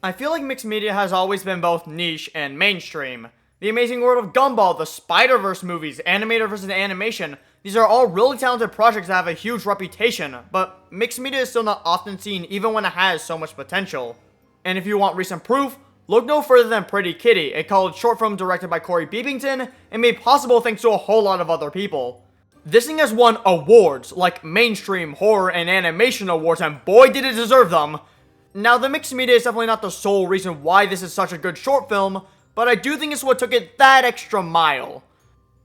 I feel like mixed media has always been both niche and mainstream. The Amazing World of Gumball, the Spider-Verse movies, animated versus animation, these are all really talented projects that have a huge reputation, but mixed media is still not often seen even when it has so much potential. And if you want recent proof, look no further than Pretty Kitty, a college short film directed by Corey Beebington and made possible thanks to a whole lot of other people. This thing has won awards, like mainstream, horror, and animation awards, and boy did it deserve them! Now, the mixed media is definitely not the sole reason why this is such a good short film, but I do think it's what took it that extra mile.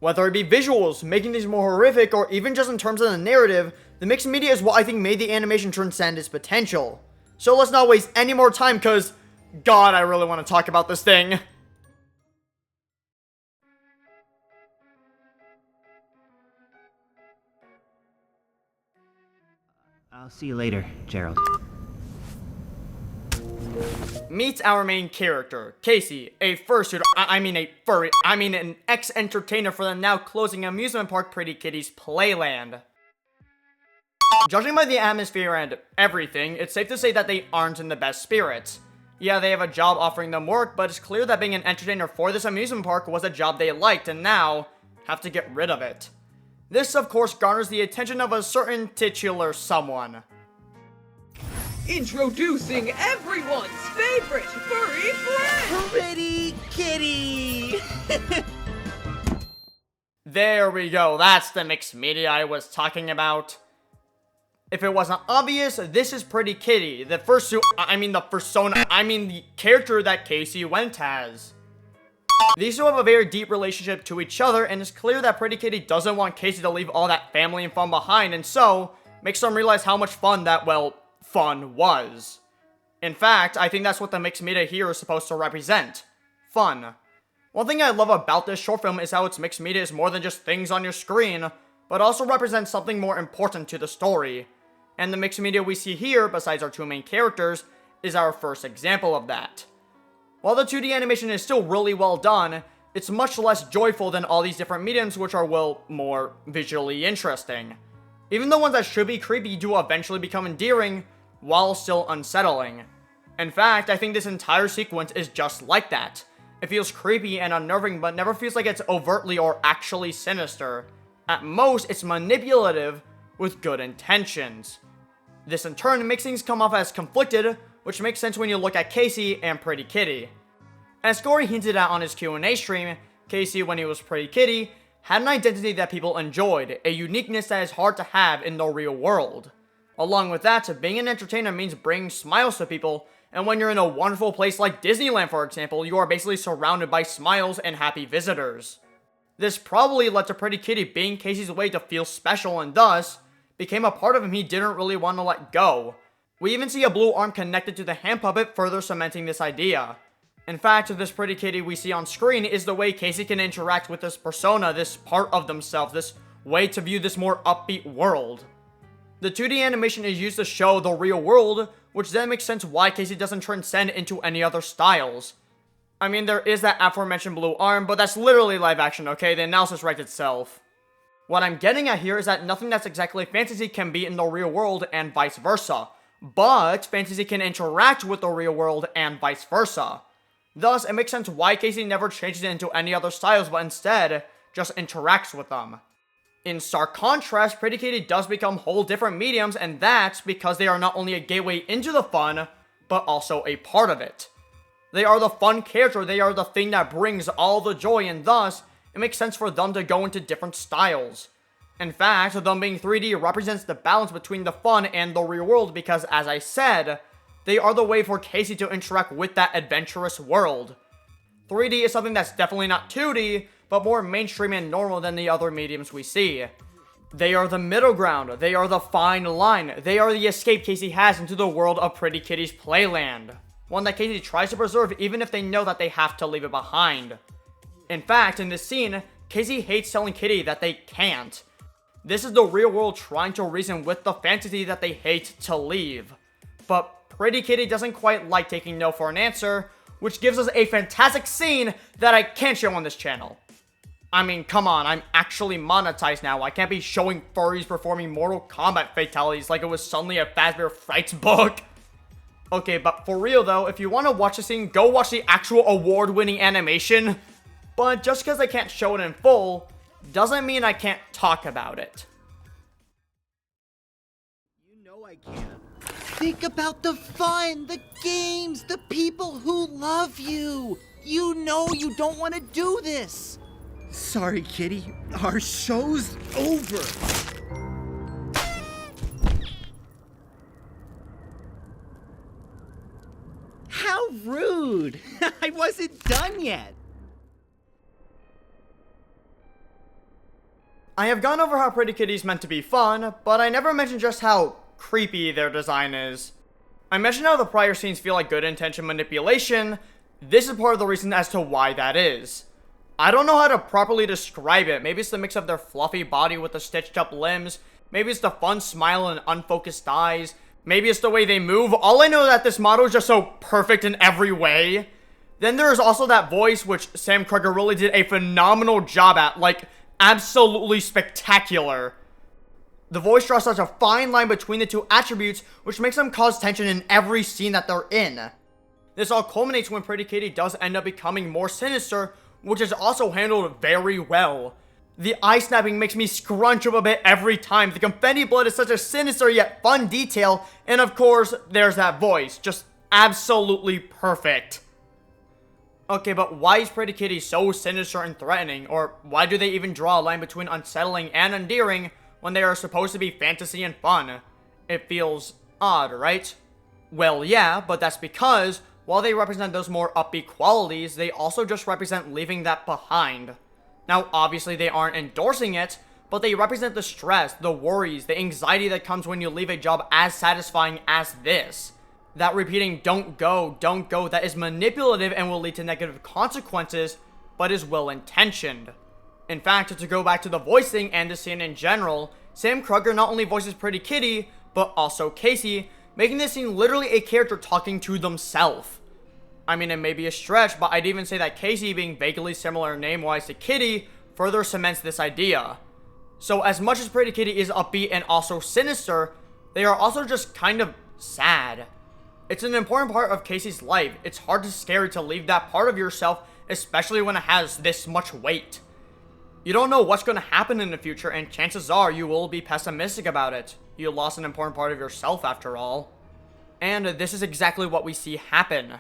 Whether it be visuals, making these more horrific, or even just in terms of the narrative, the mixed media is what I think made the animation transcend its potential. So let's not waste any more time, cause, God, I really want to talk about this thing. I'll see you later, Gerald. Meet our main character, Casey, a fursuit, a furry, an ex-entertainer for the now closing amusement park Pretty Kitty's Playland. Judging by the atmosphere and everything, it's safe to say that they aren't in the best spirits. Yeah, they have a job offering them work, but it's clear that being an entertainer for this amusement park was a job they liked and now have to get rid of it. This, of course, garners the attention of a certain titular someone. Introducing everyone's favorite furry friend! Pretty Kitty! There we go, that's the mixed media I was talking about. If it wasn't obvious, this is Pretty Kitty, the the character that Casey went as. These two have a very deep relationship to each other, and it's clear that Pretty Kitty doesn't want Casey to leave all that family and fun behind, and so makes them realize how much fun that, well, fun was. In fact, I think that's what the mixed media here is supposed to represent. Fun. One thing I love about this short film is how its mixed media is more than just things on your screen, but also represents something more important to the story. And the mixed media we see here, besides our two main characters, is our first example of that. While the 2D animation is still really well done, it's much less joyful than all these different mediums which are, well, more visually interesting. Even the ones that should be creepy do eventually become endearing, while still unsettling. In fact, I think this entire sequence is just like that. It feels creepy and unnerving, but never feels like it's overtly or actually sinister. At most, it's manipulative with good intentions. This in turn makes things come off as conflicted, which makes sense when you look at Casey and Pretty Kitty. As Corey hinted at on his Q&A stream, Casey, when he was Pretty Kitty, had an identity that people enjoyed, a uniqueness that is hard to have in the real world. Along with that, being an entertainer means bringing smiles to people, and when you're in a wonderful place like Disneyland, for example, you are basically surrounded by smiles and happy visitors. This probably led to Pretty Kitty being Casey's way to feel special and thus became a part of him he didn't really want to let go. We even see a blue arm connected to the hand puppet, further cementing this idea. In fact, this Pretty Kitty we see on screen is the way Casey can interact with this persona, this part of themselves, this way to view this more upbeat world. The 2D animation is used to show the real world, which then makes sense why Casey doesn't transcend into any other styles. I mean, there is that aforementioned blue arm, but that's literally live action, okay? The analysis writes itself. What I'm getting at here is that nothing that's exactly fantasy can be in the real world and vice versa. But fantasy can interact with the real world and vice versa. Thus, it makes sense why Casey never changes it into any other styles, but instead just interacts with them. In stark contrast, Pretty Kitty does become whole different mediums, and that's because they are not only a gateway into the fun, but also a part of it. They are the fun character, they are the thing that brings all the joy, and thus, it makes sense for them to go into different styles. In fact, them being 3D represents the balance between the fun and the real world because, as I said, they are the way for Casey to interact with that adventurous world. 3D is something that's definitely not 2D, but more mainstream and normal than the other mediums we see. They are the middle ground, they are the fine line, they are the escape Casey has into the world of Pretty Kitty's Playland. One that Casey tries to preserve even if they know that they have to leave it behind. In fact, in this scene, Casey hates telling Kitty that they can't. This is the real world trying to reason with the fantasy that they hate to leave. But Pretty Kitty doesn't quite like taking no for an answer, which gives us a fantastic scene that I can't show on this channel. I mean, come on, I'm actually monetized now. I can't be showing furries performing Mortal Kombat fatalities like it was suddenly a Fazbear Frights book. Okay, but for real though, if you want to watch the scene, go watch the actual award-winning animation. But just because I can't show it in full, doesn't mean I can't talk about it. You know I can. Think about the fun, the games, the people who love you. You know you don't want to do this. Sorry, Kitty. Our show's over. How rude. I wasn't done yet. I have gone over how Pretty Kitty's meant to be fun, but I never mentioned just how creepy their design is. I mentioned how the prior scenes feel like good intention manipulation. This is part of the reason as to why that is. I don't know how to properly describe it. Maybe it's the mix of their fluffy body with the stitched up limbs. Maybe it's the fun smile and unfocused eyes. Maybe it's the way they move. All I know is that this model is just so perfect in every way. Then there is also that voice, which Sam Kruger really did a phenomenal job at. Like, absolutely spectacular. The voice draws such a fine line between the two attributes, which makes them cause tension in every scene that they're in. This all culminates when Pretty Kitty does end up becoming more sinister, which is also handled very well. The eye snapping makes me scrunch up a bit every time. The confetti blood is such a sinister yet fun detail, and of course, there's that voice. Just absolutely perfect. Okay, but why is Pretty Kitty so sinister and threatening? Or why do they even draw a line between unsettling and endearing when they are supposed to be fantasy and fun? It feels odd, right? Well, yeah, but that's because while they represent those more upbeat qualities, they also just represent leaving that behind. Now, obviously they aren't endorsing it, but they represent the stress, the worries, the anxiety that comes when you leave a job as satisfying as this. That repeating don't go, that is manipulative and will lead to negative consequences, but is well-intentioned. In fact, to go back to the voicing and the scene in general, Sam Kruger not only voices Pretty Kitty, but also Casey, making this scene literally a character talking to themselves. I mean, it may be a stretch, but I'd even say that Casey being vaguely similar name-wise to Kitty further cements this idea. So as much as Pretty Kitty is upbeat and also sinister, they are also just kind of sad. It's an important part of Casey's life. It's hard to scary to leave that part of yourself, especially when it has this much weight. You don't know what's going to happen in the future, and chances are you will be pessimistic about it. You lost an important part of yourself after all. And this is exactly what we see happen.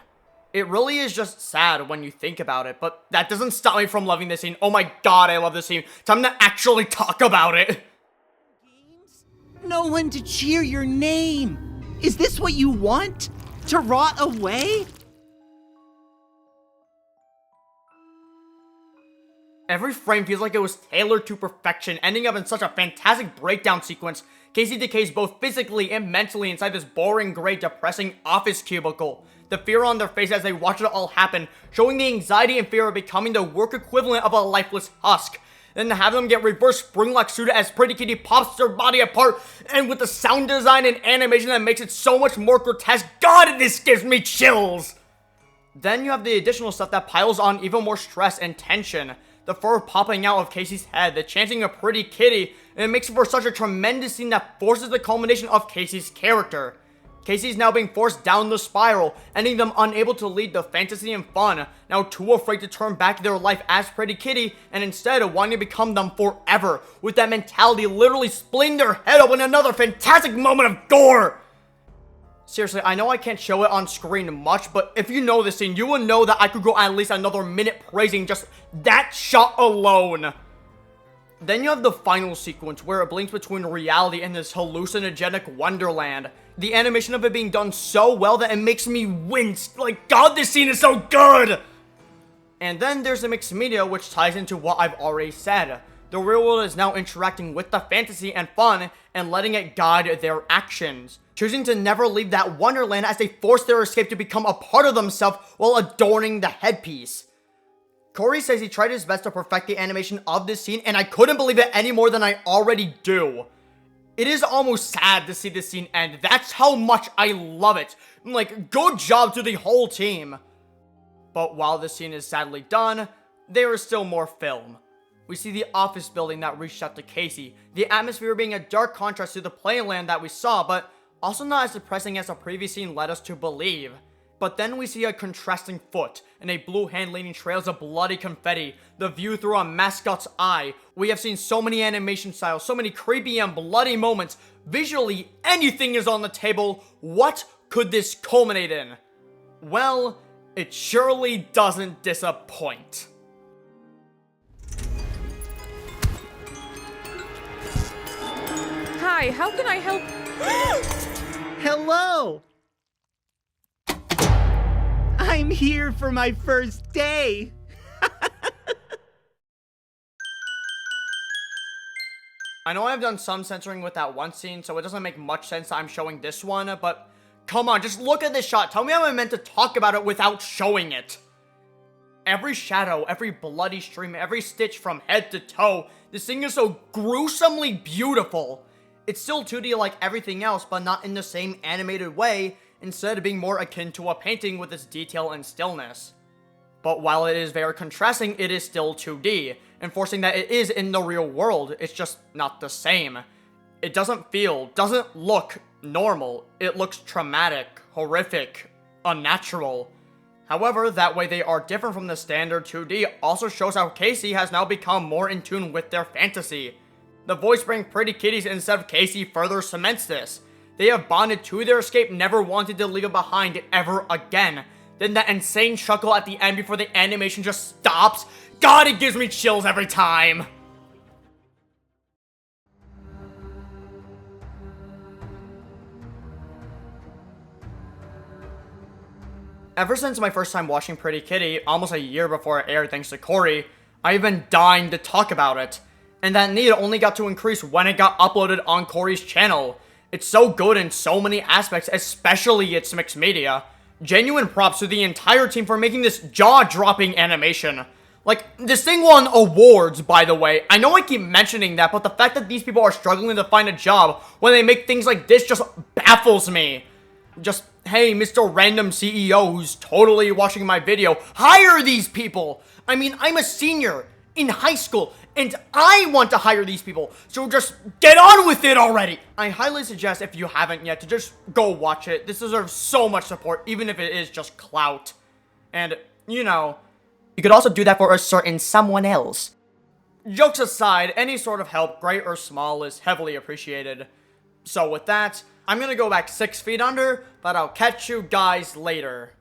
It really is just sad when you think about it, but that doesn't stop me from loving this scene. Oh my god, I love this scene. Time to actually talk about it. No one to cheer your name. Is this what you want? To rot away? Every frame feels like it was tailored to perfection, ending up in such a fantastic breakdown sequence. Casey decays both physically and mentally inside this boring, gray, depressing office cubicle. The fear on their face as they watch it all happen, showing the anxiety and fear of becoming the work equivalent of a lifeless husk. Then to have them get reverse spring-lock suited as Pretty Kitty pops their body apart, and with the sound design and animation that makes it so much more grotesque. God, this gives me chills! Then you have the additional stuff that piles on even more stress and tension. The fur popping out of Casey's head, the chanting of Pretty Kitty, and it makes for such a tremendous scene that forces the culmination of Casey's character. Casey's now being forced down the spiral, ending them unable to lead the fantasy and fun, now too afraid to turn back their life as Pretty Kitty, and instead of wanting to become them forever, with that mentality literally splitting their head open in another fantastic moment of gore! Seriously, I know I can't show it on screen much, but if you know this scene, you will know that I could go at least another minute praising just that shot alone. Then you have the final sequence where it blinks between reality and this hallucinogenic wonderland. The animation of it being done so well that it makes me wince. Like, God, this scene is so good! And then there's the mixed media, which ties into what I've already said. The real world is now interacting with the fantasy and fun and letting it guide their actions, choosing to never leave that wonderland as they force their escape to become a part of themselves while adorning the headpiece. Corey says he tried his best to perfect the animation of this scene, and I couldn't believe it any more than I already do. It is almost sad to see this scene end. That's how much I love it. Like, good job to the whole team. But while this scene is sadly done, there is still more film. We see the office building that reached out to Casey, the atmosphere being a dark contrast to the playland that we saw, but Also not as depressing as the previous scene led us to believe. But then we see a contrasting foot, and a blue hand leading trails of bloody confetti, the view through a mascot's eye. We have seen so many animation styles, so many creepy and bloody moments. Visually, anything is on the table. What could this culminate in? Well, it surely doesn't disappoint. Hi, how can I help? Hello! I'm here for my first day! I know I've done some censoring with that one scene, so it doesn't make much sense that I'm showing this one, but come on, just look at this shot. Tell me how I'm meant to talk about it without showing it. Every shadow, every bloody stream, every stitch from head to toe, this thing is so gruesomely beautiful. It's still 2D like everything else, but not in the same animated way, instead of being more akin to a painting with its detail and stillness. But while it is very contrasting, it is still 2D, enforcing that it is in the real world, it's just not the same. It doesn't look normal, it looks traumatic, horrific, unnatural. However, that way they are different from the standard 2D also shows how Casey has now become more in tune with their fantasy. The voice bringing pretty kitties instead of Casey further cements this. They have bonded to their escape, never wanted to leave it behind ever again. Then that insane chuckle at the end before the animation just stops. God, it gives me chills every time. Ever since my first time watching Pretty Kitty, almost a year before it aired thanks to Corey, I've been dying to talk about it. And that need only got to increase when it got uploaded on Corey's channel. It's so good in so many aspects, especially its mixed media. Genuine props to the entire team for making this jaw-dropping animation. Like, this thing won awards, by the way. I know I keep mentioning that, but the fact that these people are struggling to find a job when they make things like this just baffles me. Just, hey, Mr. Random CEO who's totally watching my video, hire these people! I mean, I'm a senior in high school, and I want to hire these people, so just get on with it already! I highly suggest, if you haven't yet, to just go watch it. This deserves so much support, even if it is just clout. And, you know, you could also do that for a certain someone else. Jokes aside, any sort of help, great or small, is heavily appreciated. So with that, I'm gonna go back 6 feet under, but I'll catch you guys later.